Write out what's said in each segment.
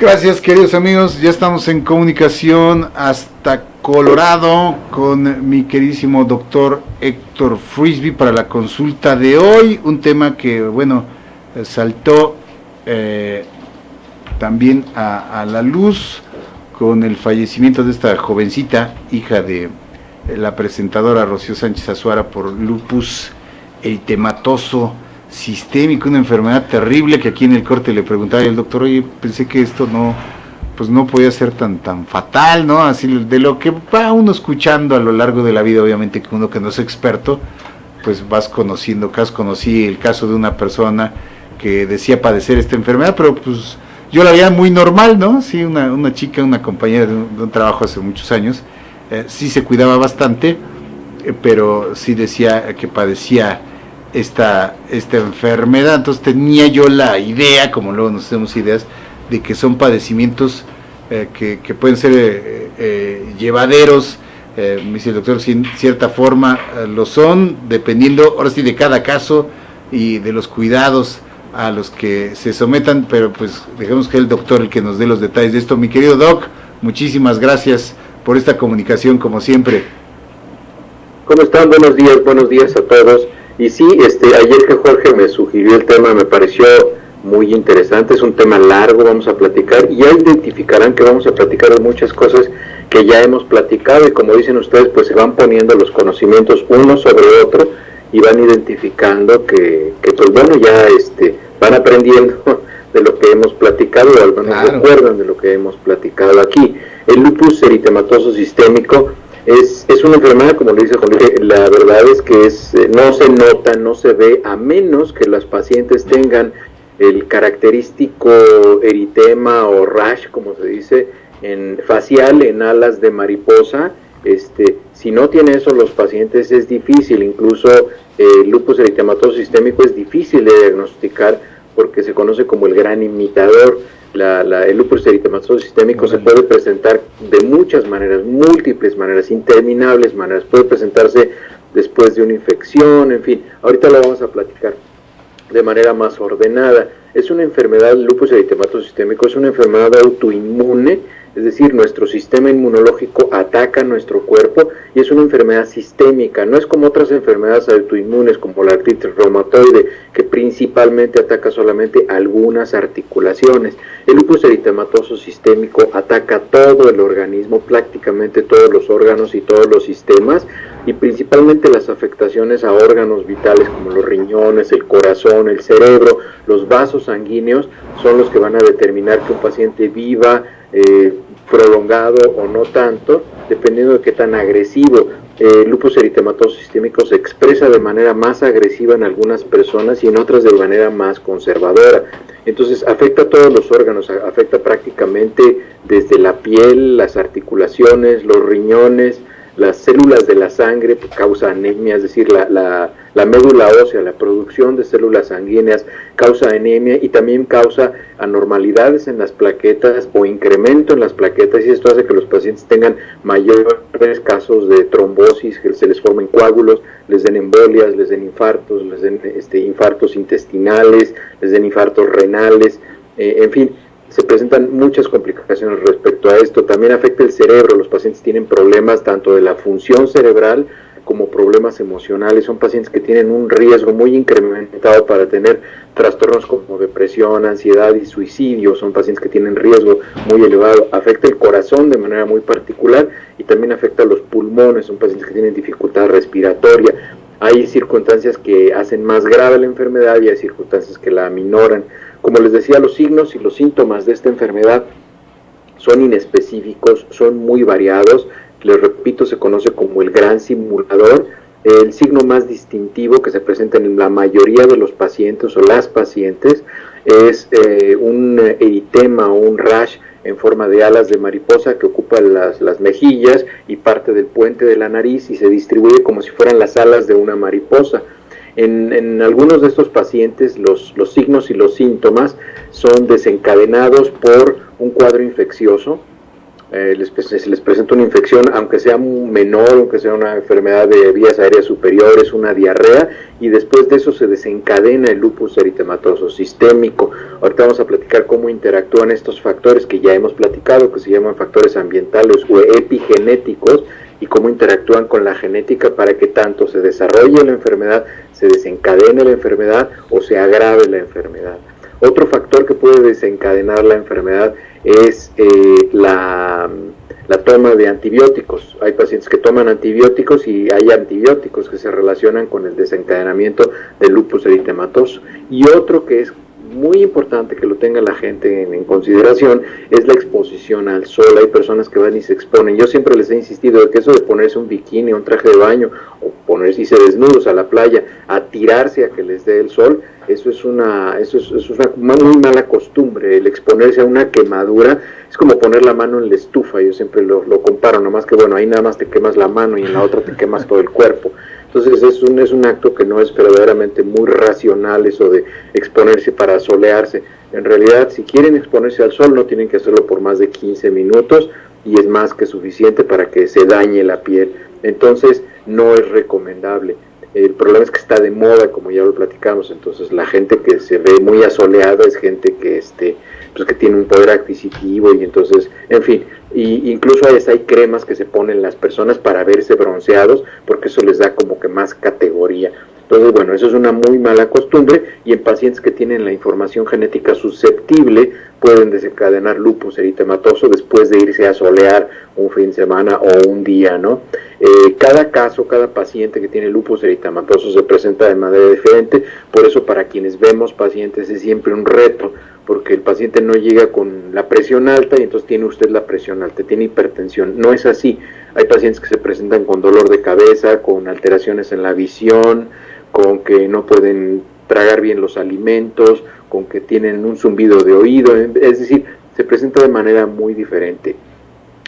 Gracias, queridos amigos. Ya estamos en comunicación hasta Colorado con mi queridísimo doctor Héctor Frisby para la consulta de hoy. Un tema que, bueno, saltó también a la luz con el fallecimiento de esta jovencita, hija de la presentadora Rocío Sánchez Azuara, por lupus eritematoso sistémico, una enfermedad terrible que aquí en el corte le preguntaba al doctor, oye, pensé que esto no podía ser tan fatal, ¿no? Así de lo que va uno escuchando a lo largo de la vida, obviamente que uno que no es experto, pues vas conociendo casos. Conocí el caso de una persona que decía padecer esta enfermedad, pero pues yo la veía muy normal, ¿no? Sí, una chica, una compañera de un trabajo hace muchos años, sí se cuidaba bastante, pero sí decía que padecía esta enfermedad. Entonces tenía yo la idea, como luego nos hacemos ideas, de que son padecimientos que pueden ser llevaderos. Me dice el doctor, si en cierta forma lo son, dependiendo ahora sí de cada caso y de los cuidados a los que se sometan, pero pues dejemos que el doctor el que nos dé los detalles de esto. Mi querido Doc, muchísimas gracias por esta comunicación, como siempre. ¿Cómo están? Buenos días a todos. Y sí, ayer que Jorge me sugirió el tema, me pareció muy interesante. Es un tema largo, vamos a platicar, y ya identificarán que vamos a platicar de muchas cosas que ya hemos platicado, y como dicen ustedes, pues se van poniendo los conocimientos uno sobre otro, y van identificando que pues bueno, ya van aprendiendo de lo que hemos platicado, o al menos recuerdan de lo que hemos platicado aquí. El lupus eritematoso sistémico es una enfermedad, como le dice Jorge, la verdad es que no se nota, no se ve, a menos que los pacientes tengan el característico eritema o rash, como se dice, facial en alas de mariposa. Si no tiene eso los pacientes es difícil, incluso el lupus eritematoso sistémico es difícil de diagnosticar porque se conoce como el gran imitador. El lupus eritematoso sistémico se puede presentar de muchas maneras, múltiples maneras, interminables maneras. Puede presentarse después de una infección, en fin, ahorita lo vamos a platicar de manera más ordenada. Es una enfermedad, el lupus eritematoso sistémico es una enfermedad autoinmune, es decir, nuestro sistema inmunológico ataca nuestro cuerpo, y es una enfermedad sistémica. No es como otras enfermedades autoinmunes como la artritis reumatoide, que principalmente ataca solamente algunas articulaciones. El lupus eritematoso sistémico ataca todo el organismo, prácticamente todos los órganos y todos los sistemas, y principalmente las afectaciones a órganos vitales como los riñones, el corazón, el cerebro, los vasos sanguíneos son los que van a determinar que un paciente viva prolongado o no tanto, dependiendo de qué tan agresivo. El lupus eritematoso sistémico se expresa de manera más agresiva en algunas personas y en otras de manera más conservadora. Entonces afecta a todos los órganos, afecta prácticamente desde la piel, las articulaciones, los riñones, las células de la sangre, causa anemia, es decir, la médula ósea, la producción de células sanguíneas causa anemia, y también causa anormalidades en las plaquetas o incremento en las plaquetas, y esto hace que los pacientes tengan mayores casos de trombosis, que se les formen coágulos, les den embolias, les den infartos, les den infartos intestinales, les den infartos renales, en fin. Se presentan muchas complicaciones respecto a esto. También afecta el cerebro. Los pacientes tienen problemas tanto de la función cerebral como problemas emocionales. Son pacientes que tienen un riesgo muy incrementado para tener trastornos como depresión, ansiedad y suicidio. Son pacientes que tienen riesgo muy elevado. Afecta el corazón de manera muy particular, y también afecta los pulmones. Son pacientes que tienen dificultad respiratoria. Hay circunstancias que hacen más grave la enfermedad y hay circunstancias que la aminoran. Como les decía, los signos y los síntomas de esta enfermedad son inespecíficos, son muy variados. Les repito, se conoce como el gran simulador. El signo más distintivo que se presenta en la mayoría de los pacientes o las pacientes es un eritema o un rash en forma de alas de mariposa que ocupa las mejillas y parte del puente de la nariz, y se distribuye como si fueran las alas de una mariposa. En algunos de estos pacientes los signos y los síntomas son desencadenados por un cuadro infeccioso, se les presenta una infección, aunque sea menor, aunque sea una enfermedad de vías aéreas superiores, una diarrea, y después de eso se desencadena el lupus eritematoso sistémico. Ahorita vamos a platicar cómo interactúan estos factores que ya hemos platicado, que se llaman factores ambientales o epigenéticos, y cómo interactúan con la genética para que tanto se desarrolle la enfermedad, se desencadene la enfermedad o se agrave la enfermedad. Otro factor que puede desencadenar la enfermedad es la toma de antibióticos. Hay pacientes que toman antibióticos y hay antibióticos que se relacionan con el desencadenamiento del lupus eritematoso. Y otro que es muy importante que lo tenga la gente en consideración es la exposición al sol. Hay personas que van y se exponen. Yo siempre les he insistido de que eso de ponerse un bikini, un traje de baño o ponerse desnudos a la playa, a tirarse a que les dé el sol, eso es una muy mala costumbre. El exponerse a una quemadura es como poner la mano en la estufa. Yo siempre lo comparo, nomás que bueno, ahí nada más te quemas la mano y en la otra te quemas todo el cuerpo. Entonces es un acto que no es verdaderamente muy racional, eso de exponerse para solearse. En realidad, si quieren exponerse al sol, no tienen que hacerlo por más de 15 minutos y es más que suficiente para que se dañe la piel. Entonces, no es recomendable. El problema es que está de moda, como ya lo platicamos. Entonces, la gente que se ve muy asoleada es gente que pues que tiene un poder adquisitivo, y entonces, en fin, y incluso hay cremas que se ponen las personas para verse bronceados, porque eso les da como que más categoría. Entonces, bueno, eso es una muy mala costumbre, y en pacientes que tienen la información genética susceptible pueden desencadenar lupus eritematoso después de irse a solear un fin de semana o un día, ¿no? Cada caso, cada paciente que tiene lupus eritematoso se presenta de manera diferente. Por eso, para quienes vemos pacientes es siempre un reto, porque el paciente no llega con la presión alta y entonces tiene usted la presión alta, tiene hipertensión. No es así. Hay pacientes que se presentan con dolor de cabeza, con alteraciones en la visión, con que no pueden tragar bien los alimentos, con que tienen un zumbido de oído, es decir, se presenta de manera muy diferente.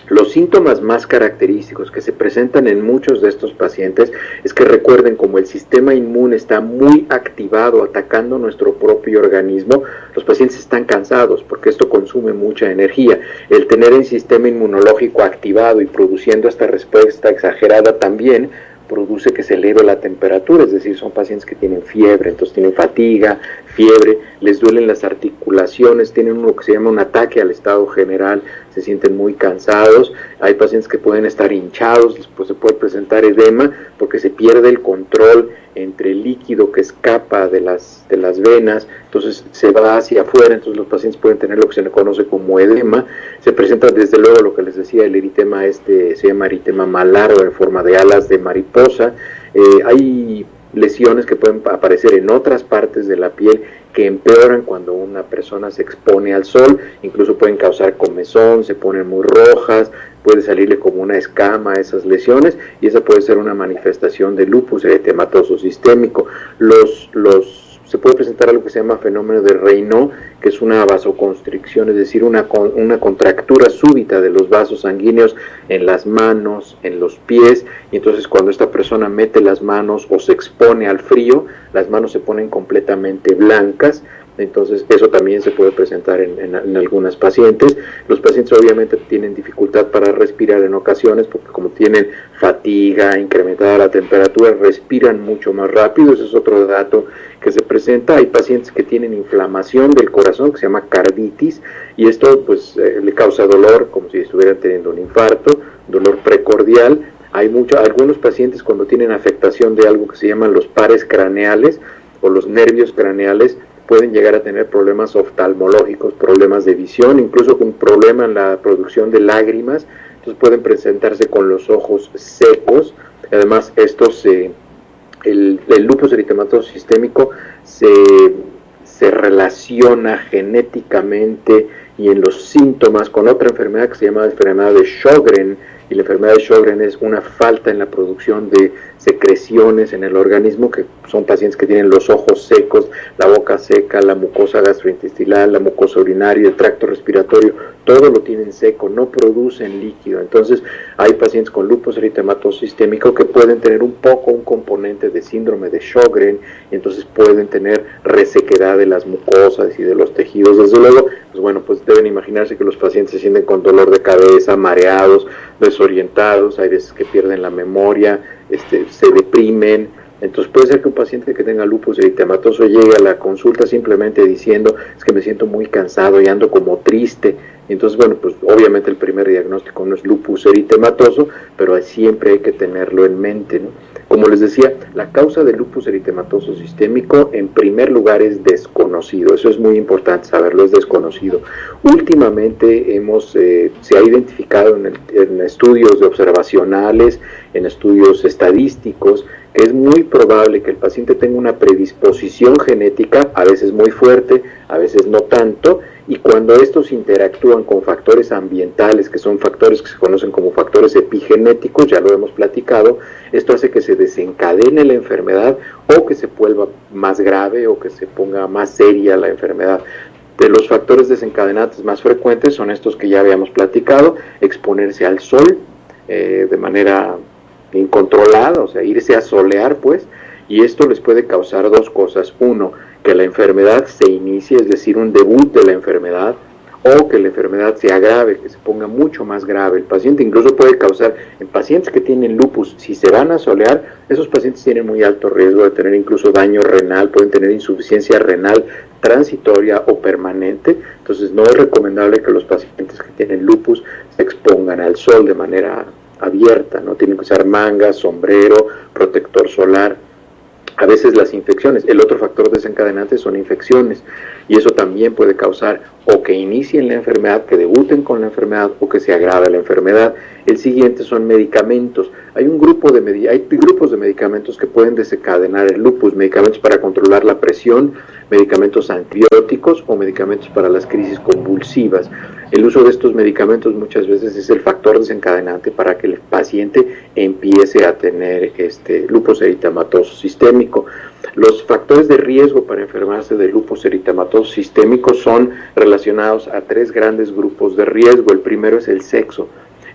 Los síntomas más característicos que se presentan en muchos de estos pacientes es que recuerden, como el sistema inmune está muy activado atacando nuestro propio organismo, los pacientes están cansados porque esto consume mucha energía. El tener el sistema inmunológico activado y produciendo esta respuesta exagerada también produce que se eleve la temperatura, es decir, son pacientes que tienen fiebre, entonces tienen fatiga, fiebre, les duelen las articulaciones, tienen uno que se llama un ataque al estado general, se sienten muy cansados. Hay pacientes que pueden estar hinchados, después se puede presentar edema porque se pierde el control entre el líquido que escapa de las venas, entonces se va hacia afuera, entonces los pacientes pueden tener lo que se le conoce como edema. Se presenta desde luego lo que les decía, el eritema se llama eritema malar o en forma de alas de mariposa. Hay lesiones que pueden aparecer en otras partes de la piel que empeoran cuando una persona se expone al sol, incluso pueden causar comezón, se ponen muy rojas, puede salirle como una escama a esas lesiones, y esa puede ser una manifestación de lupus eritematoso sistémico. Se puede presentar algo que se llama fenómeno de Raynaud, que es una vasoconstricción, es decir, una contractura súbita de los vasos sanguíneos en las manos, en los pies, y entonces cuando esta persona mete las manos o se expone al frío, las manos se ponen completamente blancas. Entonces eso también se puede presentar en algunas pacientes. Los pacientes obviamente tienen dificultad para respirar en ocasiones porque como tienen fatiga, incrementada la temperatura, respiran mucho más rápido. Ese es otro dato que se presenta. Hay pacientes que tienen inflamación del corazón, que se llama carditis, y esto pues le causa dolor como si estuvieran teniendo un infarto, dolor precordial. Hay algunos pacientes cuando tienen afectación de algo que se llaman los pares craneales o los nervios craneales, pueden llegar a tener problemas oftalmológicos, problemas de visión, incluso con un problema en la producción de lágrimas. Entonces pueden presentarse con los ojos secos. Además, el lupus eritematoso sistémico se relaciona genéticamente y en los síntomas con otra enfermedad que se llama enfermedad de Sjögren, y la enfermedad de Sjögren es una falta en la producción de secreciones en el organismo, que son pacientes que tienen los ojos secos, la boca seca, la mucosa gastrointestinal, la mucosa urinaria, el tracto respiratorio, todo lo tienen seco, no producen líquido. Entonces hay pacientes con lupus eritematoso sistémico que pueden tener un componente de síndrome de Sjögren, y entonces pueden tener resequedad de las mucosas y de los tejidos. Desde luego pues bueno, pues deben imaginarse que los pacientes se sienten con dolor de cabeza, mareados, desorientados, hay veces que pierden la memoria, se deprimen. Entonces puede ser que un paciente que tenga lupus eritematoso llegue a la consulta simplemente diciendo, es que me siento muy cansado y ando como triste. Entonces, bueno, pues obviamente el primer diagnóstico no es lupus eritematoso, pero siempre hay que tenerlo en mente, ¿no? Como les decía, la causa del lupus eritematoso sistémico en primer lugar es desconocido, eso es muy importante saberlo, es desconocido. Últimamente se ha identificado en estudios observacionales, en estudios estadísticos, que es muy probable que el paciente tenga una predisposición genética, a veces muy fuerte, a veces no tanto, y cuando estos interactúan con factores ambientales, que son factores que se conocen como factores epigenéticos, ya lo hemos platicado, esto hace que se desencadene la enfermedad o que se vuelva más grave o que se ponga más seria la enfermedad. De los factores desencadenantes más frecuentes son estos que ya habíamos platicado: exponerse al sol de manera incontrolada, o sea, irse a solear, pues, y esto les puede causar dos cosas: uno, que la enfermedad se inicie, es decir, un debut de la enfermedad, o que la enfermedad se agrave, que se ponga mucho más grave. El paciente incluso puede causar, en pacientes que tienen lupus, si se van a solear, esos pacientes tienen muy alto riesgo de tener incluso daño renal, pueden tener insuficiencia renal transitoria o permanente. Entonces no es recomendable que los pacientes que tienen lupus se expongan al sol de manera abierta, ¿no? Tienen que usar mangas, sombrero, protector solar. A veces las infecciones, el otro factor desencadenante son infecciones, y eso también puede causar o que inicien la enfermedad, que debuten con la enfermedad, o que se agrave la enfermedad. El siguiente son medicamentos. Hay grupos de medicamentos que pueden desencadenar el lupus: medicamentos para controlar la presión, medicamentos antibióticos o medicamentos para las crisis convulsivas. El uso de estos medicamentos muchas veces es el factor desencadenante para que el paciente empiece a tener lupus eritematoso sistémico. Los factores de riesgo para enfermarse de lupus eritematoso sistémico son relacionados a tres grandes grupos de riesgo. El primero es el sexo.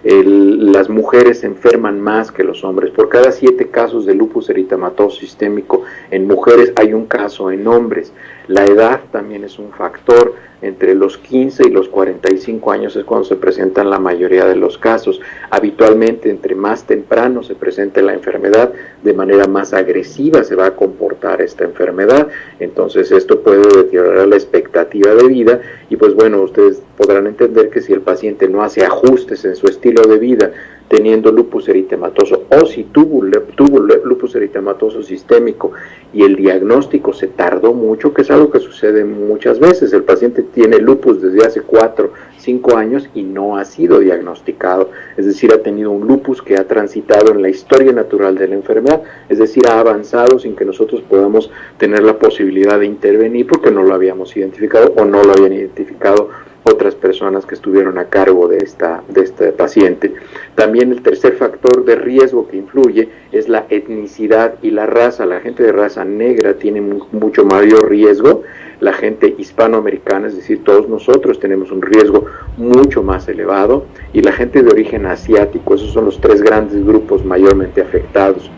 Las mujeres se enferman más que los hombres. Por cada 7 casos de lupus eritematoso sistémico en mujeres hay un caso en hombres. La edad también es un factor. Entre los 15 y los 45 años es cuando se presentan la mayoría de los casos. Habitualmente, entre más temprano se presente la enfermedad, de manera más agresiva se va a comportar esta enfermedad. Entonces esto puede deteriorar la expectativa de vida, y pues bueno, ustedes podrán entender que si el paciente no hace ajustes en su estilo de vida, teniendo lupus eritematoso, o si tuvo lupus eritematoso sistémico y el diagnóstico se tardó mucho, que es algo que sucede muchas veces. El paciente tiene lupus desde hace 4, 5 años y no ha sido diagnosticado, es decir, ha tenido un lupus que ha transitado en la historia natural de la enfermedad, es decir, ha avanzado sin que nosotros podamos tener la posibilidad de intervenir porque no lo habíamos identificado o no lo habían identificado otras personas que estuvieron a cargo de este paciente. También el tercer factor de riesgo que influye es la etnicidad y la raza. La gente de raza negra tiene mucho mayor riesgo. La gente hispanoamericana, es decir, todos nosotros, tenemos un riesgo mucho más elevado, y la gente de origen asiático. Esos son los 3 grandes grupos mayormente afectados.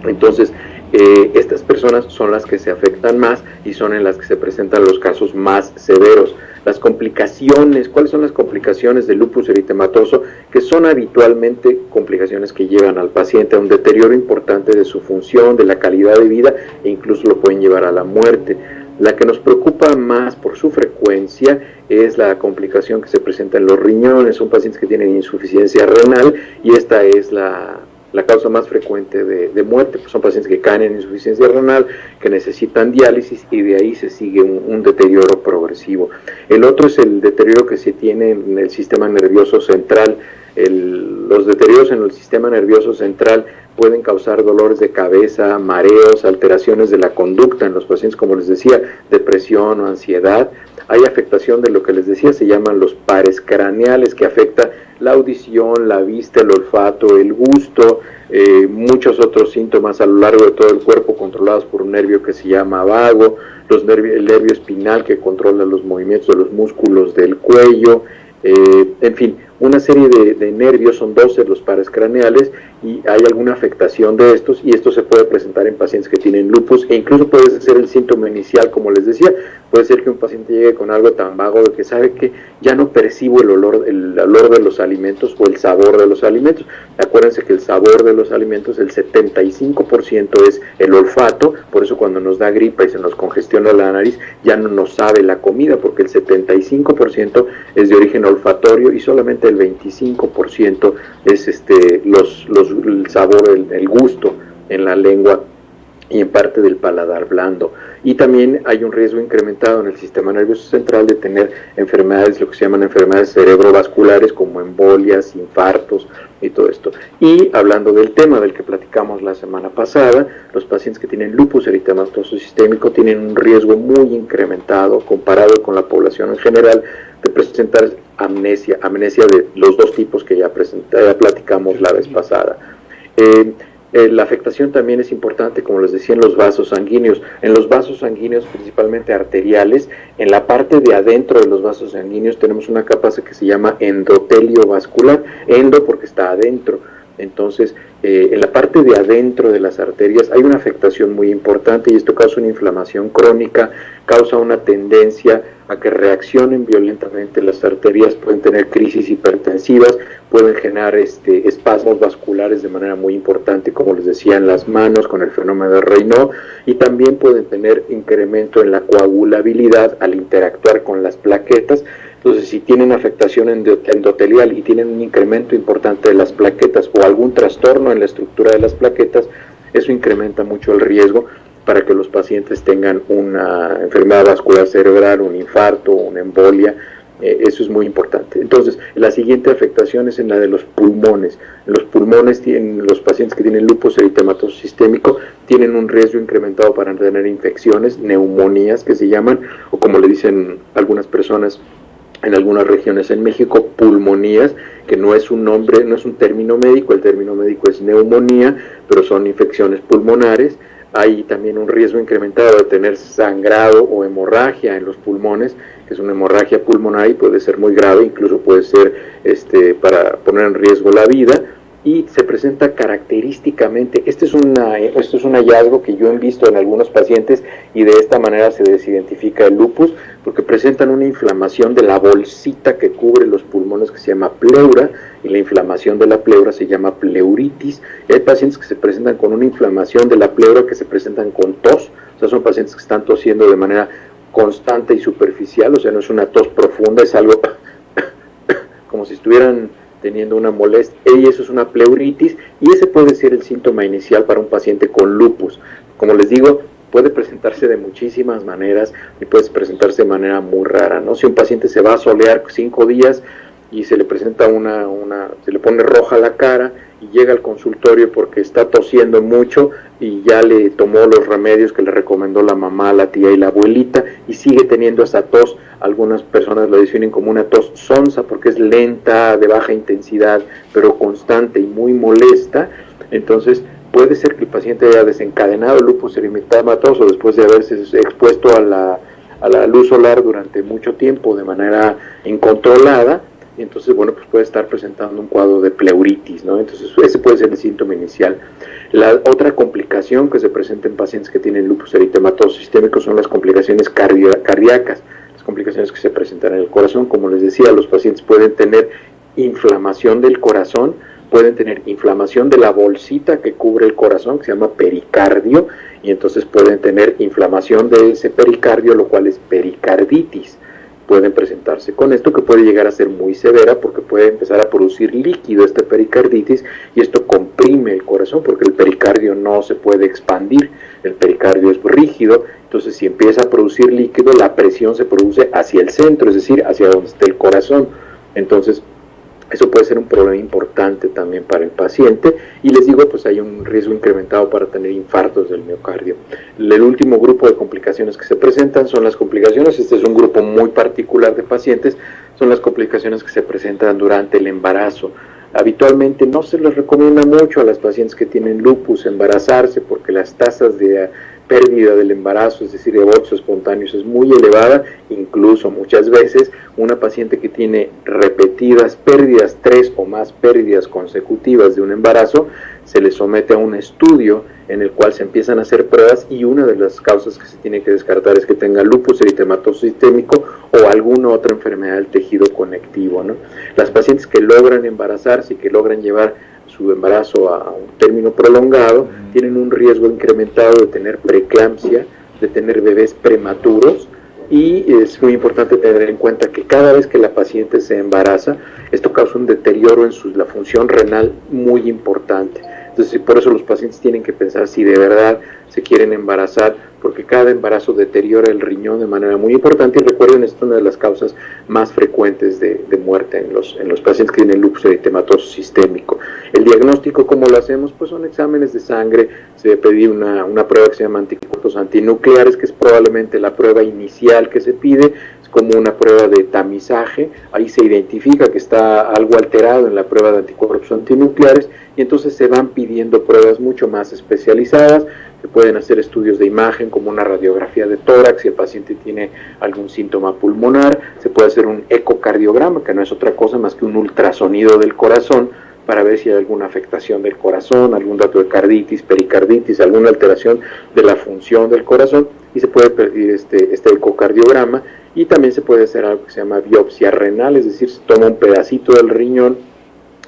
Entonces, estas personas son las que se afectan más y son en las que se presentan los casos más severos. Las complicaciones, ¿cuáles son las complicaciones del lupus eritematoso? Que son habitualmente complicaciones que llevan al paciente a un deterioro importante de su función, de la calidad de vida, e incluso lo pueden llevar a la muerte. La que nos preocupa más por su frecuencia es la complicación que se presenta en los riñones. Son pacientes que tienen insuficiencia renal, y esta es la causa más frecuente de muerte. Pues son pacientes que caen en insuficiencia renal, que necesitan diálisis, y de ahí se sigue un deterioro progresivo. El otro es el deterioro que se tiene en el sistema nervioso central. Los deterioros en el sistema nervioso central pueden causar dolores de cabeza, mareos, alteraciones de la conducta en los pacientes, como les decía, depresión o ansiedad. Hay afectación de lo que les decía, se llaman los pares craneales, que afecta la audición, la vista, el olfato, el gusto, muchos otros síntomas a lo largo de todo el cuerpo, controlados por un nervio que se llama vago, el nervio espinal, que controla los movimientos de los músculos del cuello, en fin, una serie de nervios. Son 12 los pares craneales, y hay alguna afectación de estos, y esto se puede presentar en pacientes que tienen lupus, e incluso puede ser el síntoma inicial, como les decía, Puede ser que un paciente llegue con algo tan vago de que sabe que ya no percibo el olor de los alimentos o el sabor de los alimentos. Acuérdense que el sabor de los alimentos, el 75% es el olfato, por eso cuando nos da gripa y se nos congestiona la nariz, ya no nos sabe la comida, porque el 75% es de origen olfatorio y solamente el 25% es el sabor, el gusto en la lengua y en parte del paladar blando. Y también hay un riesgo incrementado en el sistema nervioso central de tener enfermedades, lo que se llaman enfermedades cerebrovasculares, como embolias, infartos y todo esto. Y hablando del tema del que platicamos la semana pasada, los pacientes que tienen lupus eritematoso sistémico tienen un riesgo muy incrementado comparado con la población en general de presentar amnesia de los dos tipos que ya platicamos la vez pasada. La afectación también es importante, como les decía, en los vasos sanguíneos. En los vasos sanguíneos, principalmente arteriales, en la parte de adentro de los vasos sanguíneos tenemos una capa que se llama endotelio vascular. Endo porque está adentro. Entonces, en la parte de adentro de las arterias hay una afectación muy importante y esto causa una inflamación crónica, causa una tendencia a que reaccionen violentamente las arterias, pueden tener crisis hipertensivas, pueden generar espasmos vasculares de manera muy importante, como les decía, en las manos con el fenómeno de Raynaud, y también pueden tener incremento en la coagulabilidad al interactuar con las plaquetas. Entonces, si tienen afectación endotelial y tienen un incremento importante de las plaquetas o algún trastorno en la estructura de las plaquetas, eso incrementa mucho el riesgo para que los pacientes tengan una enfermedad vascular cerebral, un infarto, una embolia. Eso es muy importante. Entonces, la siguiente afectación es en la de los pulmones. Los pulmones, los pacientes que tienen lupus eritematoso sistémico tienen un riesgo incrementado para tener infecciones, neumonías que se llaman, o como le dicen algunas personas en algunas regiones en México, pulmonías, que no es un nombre, no es un término médico, el término médico es neumonía, pero son infecciones pulmonares. Hay también un riesgo incrementado de tener sangrado o hemorragia en los pulmones, que es una hemorragia pulmonar y puede ser muy grave, incluso puede ser para poner en riesgo la vida. Y se presenta característicamente, esto es un hallazgo que yo he visto en algunos pacientes y de esta manera se desidentifica el lupus, porque presentan una inflamación de la bolsita que cubre los pulmones que se llama pleura, y la inflamación de la pleura se llama pleuritis. Y hay pacientes que se presentan con una inflamación de la pleura que se presentan con tos, o sea, son pacientes que están tosiendo de manera constante y superficial, o sea, no es una tos profunda, es algo como si estuvieran teniendo una molestia, y eso es una pleuritis, y ese puede ser el síntoma inicial para un paciente con lupus. Como les digo, puede presentarse de muchísimas maneras y puede presentarse de manera muy rara, ¿no? Si un paciente se va a solear 5 días y se le presenta se le pone roja la cara y llega al consultorio porque está tosiendo mucho y ya le tomó los remedios que le recomendó la mamá, la tía y la abuelita y sigue teniendo esa tos. Algunas personas lo definen como una tos sonsa porque es lenta, de baja intensidad, pero constante y muy molesta. Entonces puede ser que el paciente haya desencadenado el lupus eritematoso después de haberse expuesto a la luz solar durante mucho tiempo de manera incontrolada. Y entonces, bueno, pues puede estar presentando un cuadro de pleuritis, ¿no? Entonces, ese puede ser el síntoma inicial. La otra complicación que se presenta en pacientes que tienen lupus eritematoso sistémico son las complicaciones cardíacas, las complicaciones que se presentan en el corazón. Como les decía, los pacientes pueden tener inflamación del corazón, pueden tener inflamación de la bolsita que cubre el corazón, que se llama pericardio, y entonces pueden tener inflamación de ese pericardio, lo cual es pericarditis. Pueden presentarse con esto, que puede llegar a ser muy severa porque puede empezar a producir líquido pericarditis, y esto comprime el corazón porque el pericardio no se puede expandir, el pericardio es rígido. Entonces, si empieza a producir líquido, la presión se produce hacia el centro, es decir, hacia donde está el corazón. Entonces, eso puede ser un problema importante también para el paciente, y les digo, pues hay un riesgo incrementado para tener infartos del miocardio. El último grupo de complicaciones que se presentan son las complicaciones, este es un grupo muy particular de pacientes, son las complicaciones que se presentan durante el embarazo. Habitualmente no se les recomienda mucho a las pacientes que tienen lupus embarazarse porque las tasas de pérdida del embarazo, es decir, de abortos espontáneos, es muy elevada. Incluso muchas veces una paciente que tiene repetidas pérdidas, 3 o más pérdidas consecutivas de un embarazo, se le somete a un estudio en el cual se empiezan a hacer pruebas, y una de las causas que se tiene que descartar es que tenga lupus eritematoso sistémico o alguna otra enfermedad del tejido conectivo, ¿no? Las pacientes que logran embarazarse y que logran llevar su embarazo a un término prolongado tienen un riesgo incrementado de tener preeclampsia, de tener bebés prematuros, y es muy importante tener en cuenta que cada vez que la paciente se embaraza, esto causa un deterioro en la función renal muy importante. Entonces, por eso los pacientes tienen que pensar si de verdad se quieren embarazar, porque cada embarazo deteriora el riñón de manera muy importante. Y recuerden, esto es una de las causas más frecuentes de muerte en los pacientes que tienen lupus eritematoso sistémico. El diagnóstico, ¿cómo lo hacemos? Pues son exámenes de sangre, se debe pedir una prueba que se llama anticuerpos antinucleares, que es probablemente la prueba inicial que se pide, es como una prueba de tamizaje. Ahí se identifica que está algo alterado en la prueba de anticuerpos antinucleares, y entonces se van pidiendo pruebas mucho más especializadas. Se pueden hacer estudios de imagen como una radiografía de tórax si el paciente tiene algún síntoma pulmonar. Se puede hacer un ecocardiograma, que no es otra cosa más que un ultrasonido del corazón, para ver si hay alguna afectación del corazón, algún dato de carditis, pericarditis, alguna alteración de la función del corazón, y se puede pedir este ecocardiograma. Y también se puede hacer algo que se llama biopsia renal, es decir, se toma un pedacito del riñón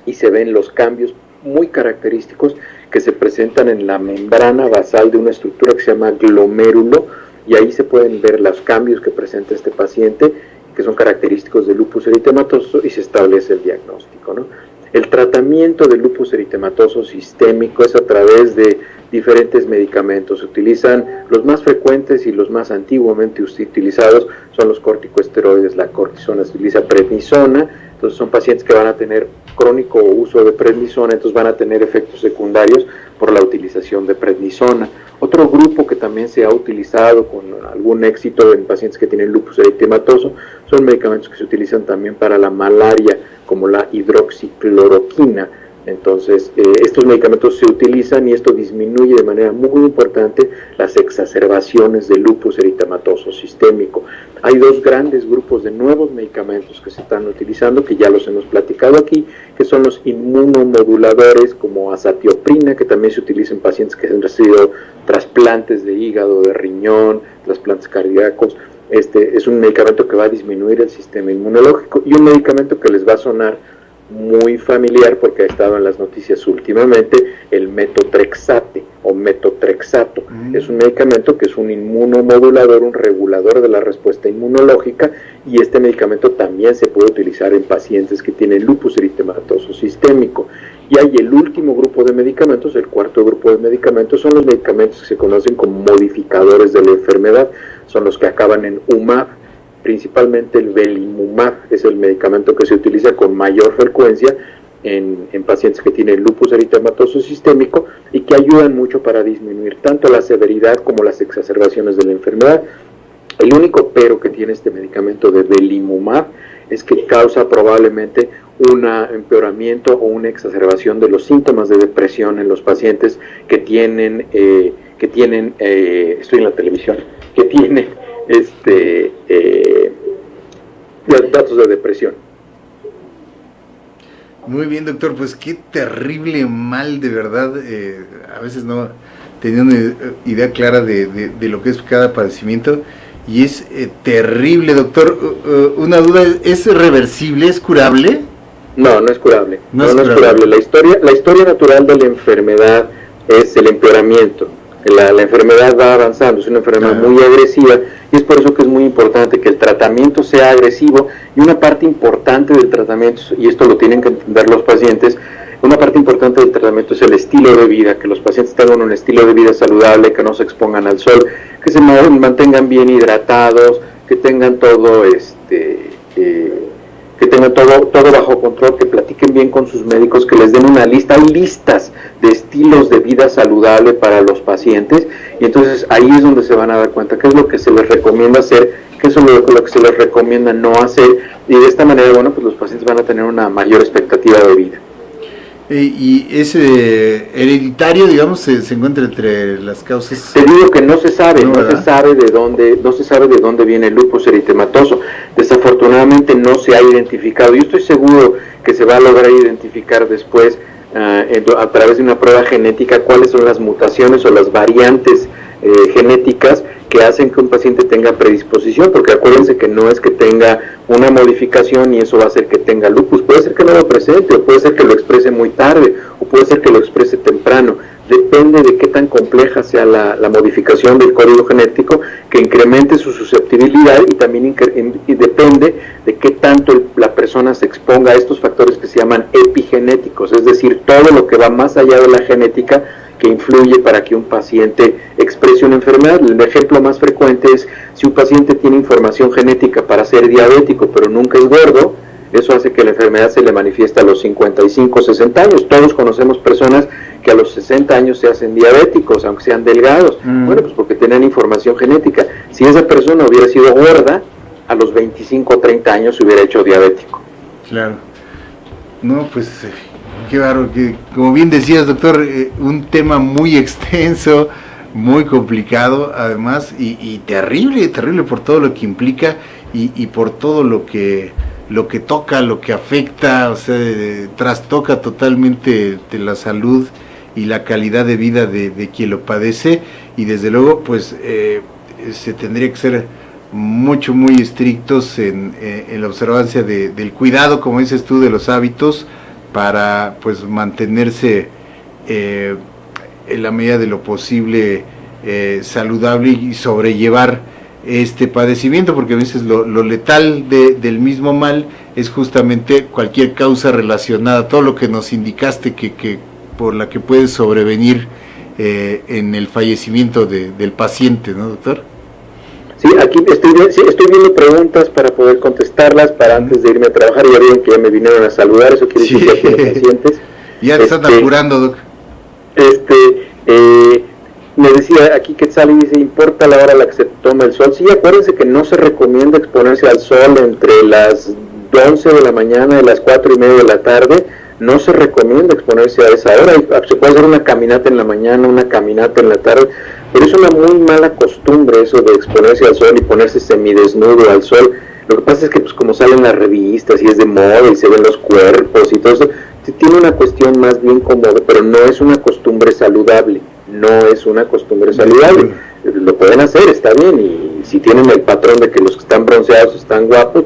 y se ven los cambios muy característicos que se presentan en la membrana basal de una estructura que se llama glomérulo, y ahí se pueden ver los cambios que presenta este paciente, que son característicos de lupus eritematoso, y se establece el diagnóstico, ¿no? El tratamiento de lupus eritematoso sistémico es a través de diferentes medicamentos. Se utilizan los más frecuentes y los más antiguamente utilizados son los corticosteroides, la cortisona, se utiliza prednisona. Entonces son pacientes que van a tener crónico uso de prednisona, entonces van a tener efectos secundarios por la utilización de prednisona. Otro grupo que también se ha utilizado con algún éxito en pacientes que tienen lupus eritematoso son medicamentos que se utilizan también para la malaria, como la hidroxicloroquina. Entonces, estos medicamentos se utilizan y esto disminuye de manera muy importante las exacerbaciones de lupus eritematoso sistémico. Hay dos grandes grupos de nuevos medicamentos que se están utilizando, que ya los hemos platicado aquí, que son los inmunomoduladores, como azatioprina, que también se utiliza en pacientes que han recibido trasplantes de hígado, de riñón, trasplantes cardíacos. Este es un medicamento que va a disminuir el sistema inmunológico, y un medicamento que les va a sonar muy familiar porque ha estado en las noticias últimamente, el metotrexate o metotrexato. Es un medicamento que es un inmunomodulador, un regulador de la respuesta inmunológica, y este medicamento también se puede utilizar en pacientes que tienen lupus eritematoso sistémico. Y hay el último grupo de medicamentos, el cuarto grupo de medicamentos, son los medicamentos que se conocen como modificadores de la enfermedad, son los que acaban en UMAB. Principalmente el belimumab es el medicamento que se utiliza con mayor frecuencia en pacientes que tienen lupus eritematoso sistémico, y que ayudan mucho para disminuir tanto la severidad como las exacerbaciones de la enfermedad. El único pero que tiene este medicamento de belimumab es que causa probablemente un empeoramiento o una exacerbación de los síntomas de depresión en los pacientes que tienen estoy en la televisión, que tienen datos de depresión. Muy bien, doctor, pues qué terrible mal, de verdad. A veces no tenía una idea clara de lo que es cada padecimiento, y es terrible, doctor. Una duda, ¿es reversible, es curable? No, no es curable. No es curable. La historia natural de la enfermedad es el empeoramiento. La enfermedad va avanzando, es una enfermedad muy agresiva, y es por eso que es muy importante que el tratamiento sea agresivo. Y una parte importante del tratamiento, y esto lo tienen que entender los pacientes, una parte importante del tratamiento es el estilo de vida, que los pacientes tengan un estilo de vida saludable, que no se expongan al sol, que se mantengan bien hidratados, que tengan todo todo bajo control, que platiquen bien con sus médicos, que les den una lista. Hay listas de estilos de vida saludable para los pacientes, y entonces ahí es donde se van a dar cuenta qué es lo que se les recomienda hacer, qué es lo que se les recomienda no hacer, y de esta manera, bueno, pues los pacientes van a tener una mayor expectativa de vida. Y ese hereditario, digamos, se encuentra entre las causas. Te digo que no se sabe, no se sabe de dónde viene el lupus eritematoso. Desafortunadamente no se ha identificado. Yo estoy seguro que se va a lograr identificar después a través de una prueba genética cuáles son las mutaciones o las variantes genéticas que hacen que un paciente tenga predisposición, porque acuérdense que no es que tenga una modificación y eso va a hacer que tenga lupus, puede ser que no lo presente, o puede ser que lo exprese muy tarde, o puede ser que lo exprese temprano, depende de qué tan compleja sea la modificación del código genético que incremente su susceptibilidad, y también depende de qué tanto la persona se exponga a estos factores que se llaman epigenéticos, es decir, todo lo que va más allá de la genética que influye para que un paciente exprese una enfermedad. El ejemplo más frecuente es si un paciente tiene información genética para ser diabético pero nunca es gordo, eso hace que la enfermedad se le manifieste a los 55, 60 años. Todos conocemos personas que a los 60 años se hacen diabéticos, aunque sean delgados. Bueno, pues porque tenían información genética. Si esa persona hubiera sido gorda, a los 25 o 30 años se hubiera hecho diabético. Claro. No, pues qué bárbaro, que como bien decías, doctor, un tema muy extenso, muy complicado además, y terrible por todo lo que implica y por todo lo que toca, lo que afecta, o sea, trastoca totalmente de la salud y la calidad de vida de quien lo padece, y desde luego pues se tendría que ser muy estrictos en la observancia del cuidado, como dices tú, de los hábitos, para pues mantenerse en la medida de lo posible saludable y sobrellevar este padecimiento, porque a veces lo letal del mismo mal es justamente cualquier causa relacionada, todo lo que nos indicaste que por la que puede sobrevenir en el fallecimiento del paciente, ¿no, doctor? Sí, aquí estoy viendo preguntas para poder contestarlas para antes de irme a trabajar. Ya vieron que ya me vinieron a saludar, eso quiere decir que ya tienen pacientes. Ya te están apurando, doc. Me decía aquí Quetzal, y dice, ¿importa la hora a la que se toma el sol? Sí, acuérdense que no se recomienda exponerse al sol entre las 11 de la mañana y las 4:30 de la tarde. No se recomienda exponerse a esa hora. Se puede hacer una caminata en la mañana, una caminata en la tarde, pero es una muy mala costumbre eso de exponerse al sol y ponerse semidesnudo al sol. Lo que pasa es que pues como salen las revistas y es de moda y se ven los cuerpos y todo eso, tiene una cuestión más bien cómoda, pero no es una costumbre saludable. No es una costumbre saludable. Lo pueden hacer, está bien, y si tienen el patrón de que los que están bronceados están guapos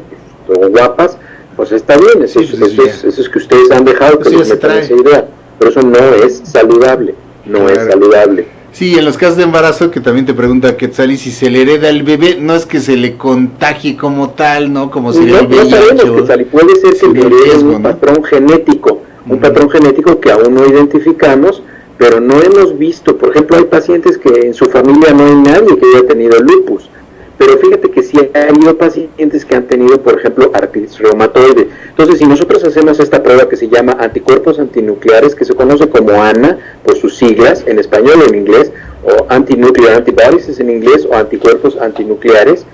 o guapas, pues está bien, eso es que ustedes han dejado que les metan esa idea, pero eso no es saludable, es saludable. Sí, en los casos de embarazo, que también te pregunta Quetzal, si se le hereda al bebé, no es que se le contagie como tal, ¿no? Como si el VIH. No sabemos, Quetzal, y puede ser que le herede un patrón genético, que aún no identificamos, pero no hemos visto. Por ejemplo, hay pacientes que en su familia no hay nadie que haya tenido lupus, pero fíjate que sí ha habido pacientes que han tenido, por ejemplo, artritis reumatoide. Entonces, si nosotros hacemos esta prueba que se llama anticuerpos antinucleares, que se conoce como ANA por sus siglas, en español o en inglés, o antinuclear antibodies es en inglés, o anticuerpos antinucleares,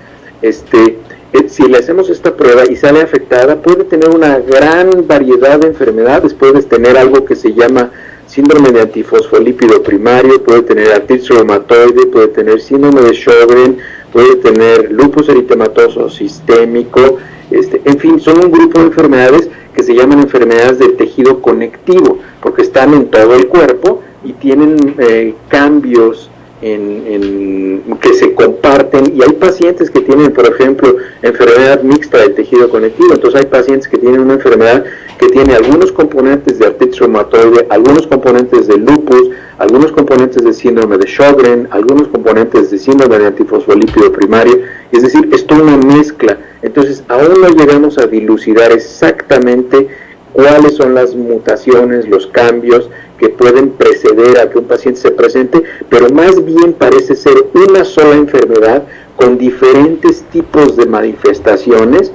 si le hacemos esta prueba y sale afectada, puede tener una gran variedad de enfermedades. Puedes tener algo que se llama síndrome de antifosfolípido primario, puede tener artritis reumatoide, puede tener síndrome de Sjögren, puede tener lupus eritematoso sistémico, en fin, son un grupo de enfermedades que se llaman enfermedades del tejido conectivo, porque están en todo el cuerpo y tienen cambios que se comparten, y hay pacientes que tienen, por ejemplo, enfermedad mixta del tejido conectivo. Entonces hay pacientes que tienen una enfermedad que tiene algunos componentes de artritis reumatoide, algunos componentes de lupus, algunos componentes de síndrome de Sjögren, algunos componentes de síndrome de antifosfolípido primario, es decir, es toda una mezcla. Entonces aún no llegamos a dilucidar exactamente cuáles son las mutaciones, los cambios que pueden preceder a que un paciente se presente, pero más bien parece ser una sola enfermedad con diferentes tipos de manifestaciones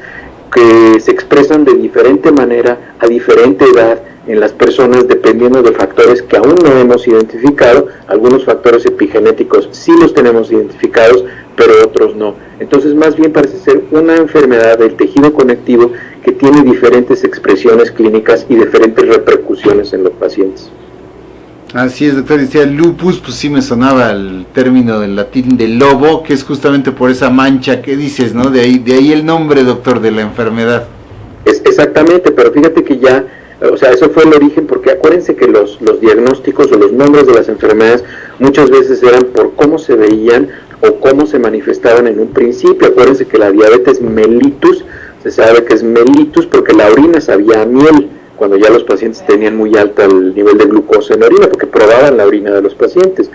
que se expresan de diferente manera a diferente edad en las personas, dependiendo de factores que aún no hemos identificado. Algunos factores epigenéticos sí los tenemos identificados, pero otros no. Entonces más bien parece ser una enfermedad del tejido conectivo que tiene diferentes expresiones clínicas y diferentes repercusiones en los pacientes. Así es, doctor, decía lupus, pues sí me sonaba el término del latín de lobo, que es justamente por esa mancha que dices, ¿no? De ahí el nombre, doctor, de la enfermedad. Exactamente, pero fíjate que ya, o sea, eso fue el origen, porque acuérdense que los diagnósticos o los nombres de las enfermedades muchas veces eran por cómo se veían o cómo se manifestaban en un principio. Acuérdense que la diabetes mellitus, se sabe que es mellitus porque la orina sabía a miel, cuando ya los pacientes tenían muy alto el nivel de glucosa en la orina, porque probaban la orina de los pacientes.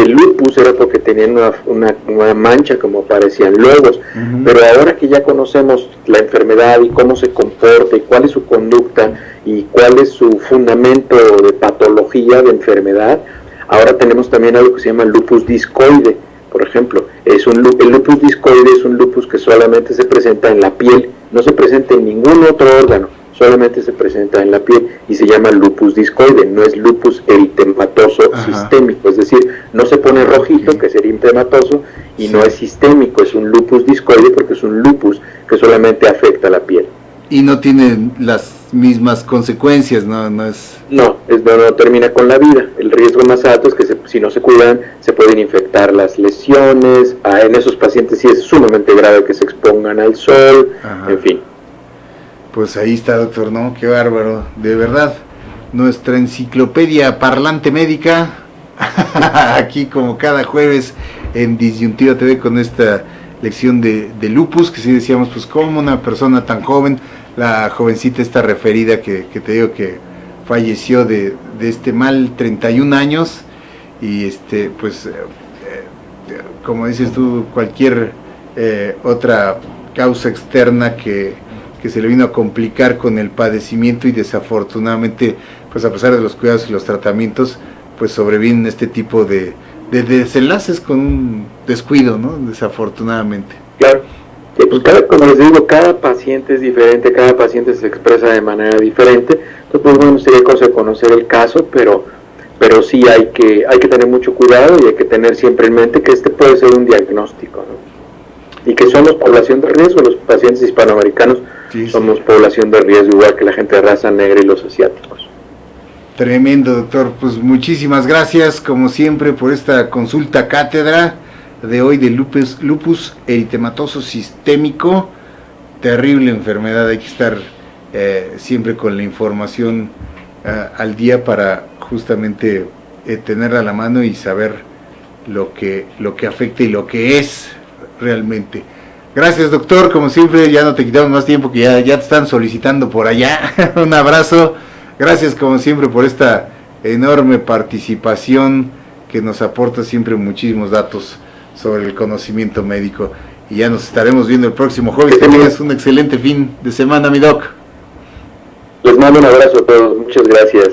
Lupus era porque tenían una mancha como parecían lobos, pero ahora que ya conocemos la enfermedad y cómo se comporta y cuál es su conducta y cuál es su fundamento de patología de enfermedad, ahora tenemos también algo que se llama lupus discoide, por ejemplo. El lupus discoide es un lupus que solamente se presenta en la piel, no se presenta en ningún otro órgano, solamente se presenta en la piel y se llama lupus discoide, no es lupus eritematoso sistémico, es decir, no se pone rojito, que sería eritematoso, y no es sistémico, es un lupus discoide porque es un lupus que solamente afecta a la piel. Y no tiene las mismas consecuencias, ¿no? No termina con la vida. El riesgo más alto es que si no se cuidan, se pueden infectar las lesiones, en esos pacientes sí es sumamente grave que se expongan al sol, en fin. Pues ahí está, doctor, ¿no? Qué bárbaro, de verdad. Nuestra enciclopedia parlante médica, aquí como cada jueves en Disyuntiva TV con esta lección de lupus, que sí decíamos, pues como una persona tan joven, la jovencita esta referida que te digo que falleció de este mal, 31 años, y pues como dices tú, cualquier otra causa externa que se le vino a complicar con el padecimiento, y desafortunadamente, pues a pesar de los cuidados y los tratamientos, pues sobrevienen este tipo de desenlaces con un descuido, ¿no? Desafortunadamente. Claro. Y pues como les digo, cada paciente es diferente, cada paciente se expresa de manera diferente. Entonces, pues bueno, sería cosa de conocer el caso, pero sí hay que tener mucho cuidado y hay que tener siempre en mente que puede ser un diagnóstico, ¿no? Y que somos población de riesgo, los pacientes hispanoamericanos somos población de riesgo, igual que la gente de raza negra y los asiáticos. Tremendo, doctor. Pues muchísimas gracias, como siempre, por esta consulta cátedra de hoy de lupus eritematoso sistémico. Terrible enfermedad, hay que estar siempre con la información al día para justamente tenerla a la mano y saber lo que afecta y lo que es realmente. Gracias, doctor, como siempre, ya no te quitamos más tiempo, que ya te están solicitando por allá. Un abrazo, gracias como siempre por esta enorme participación que nos aporta siempre muchísimos datos sobre el conocimiento médico, y ya nos estaremos viendo el próximo jueves. Que tengas un excelente fin de semana, mi doc. Les mando un abrazo a todos, muchas gracias.